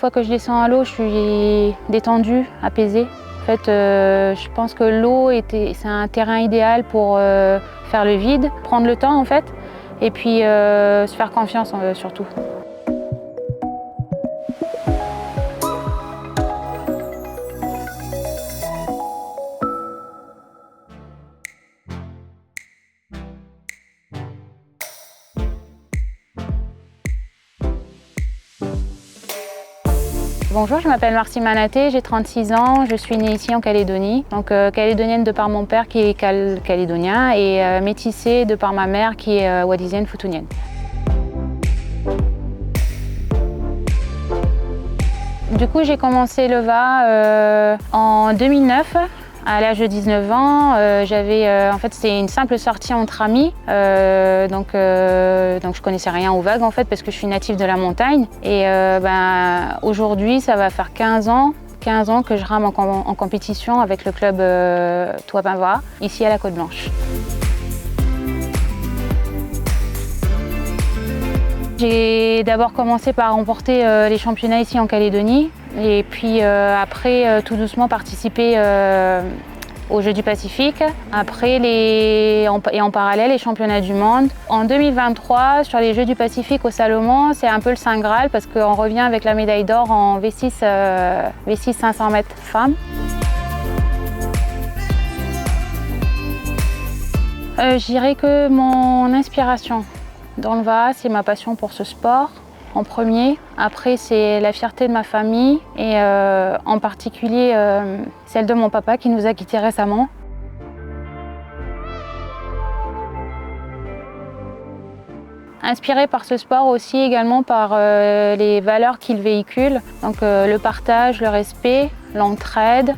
Une fois que je descends à l'eau, je suis détendue, apaisée. En fait, je pense que l'eau, c'est un terrain idéal pour faire le vide, prendre le temps en fait, et puis se faire confiance surtout. Bonjour, je m'appelle Marcie Manaté, j'ai 36 ans, je suis née ici en Calédonie. Donc calédonienne de par mon père qui est calédonien et métissée de par ma mère qui est wadisienne futunienne. Du coup, j'ai commencé le VA en 2009. À l'âge de 19 ans, en fait, c'était une simple sortie entre amis. Donc je connaissais rien aux vagues en fait parce que je suis native de la montagne. Et aujourd'hui, ça va faire 15 ans que je rame en compétition avec le club Toa-Pin-Va, ici à la Côte-Blanche. J'ai d'abord commencé par remporter les championnats ici en Calédonie et puis après tout doucement participer aux Jeux du Pacifique. Après et en parallèle les championnats du monde. En 2023 sur les Jeux du Pacifique au Salomon, c'est un peu le Saint Graal parce qu'on revient avec la médaille d'or en V6 500 mètres femmes. Je dirais que mon inspiration dans le VA, c'est ma passion pour ce sport en premier. Après, c'est la fierté de ma famille et en particulier celle de mon papa qui nous a quittés récemment. Inspirée par ce sport aussi également par les valeurs qu'il véhicule, donc le partage, le respect, l'entraide,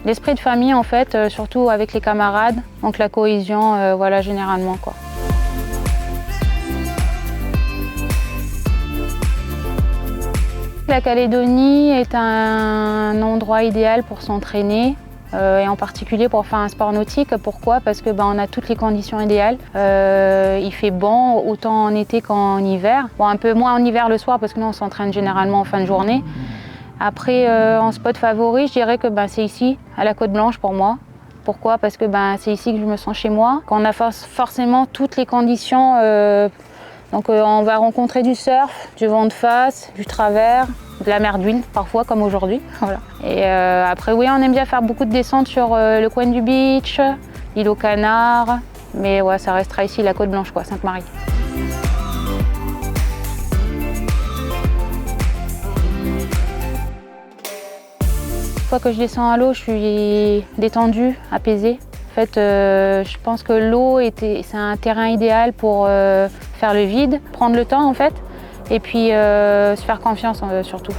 l'esprit de famille en fait, surtout avec les camarades, donc la cohésion, voilà généralement quoi. La Calédonie est un endroit idéal pour s'entraîner et en particulier pour faire un sport nautique. Pourquoi? Parce que on a toutes les conditions idéales. Il fait bon autant en été qu'en hiver. Bon, un peu moins en hiver le soir parce que nous on s'entraîne généralement en fin de journée. Après, en spot favori, je dirais que c'est ici, à la Côte-Blanche pour moi. Pourquoi? Parce que c'est ici que je me sens chez moi. Qu'on a forcément toutes les conditions. Donc on va rencontrer du surf, du vent de face, du travers, de la mer d'huile parfois comme aujourd'hui. Voilà. Et après oui, on aime bien faire beaucoup de descentes sur le coin du beach, l'île aux Canards, mais ouais, ça restera ici la Côte-Blanche quoi, Sainte-Marie. Une fois que je descends à l'eau, je suis détendue, apaisée. En fait, je pense que l'eau, c'est un terrain idéal pour faire le vide, prendre le temps en fait, et puis se faire confiance surtout.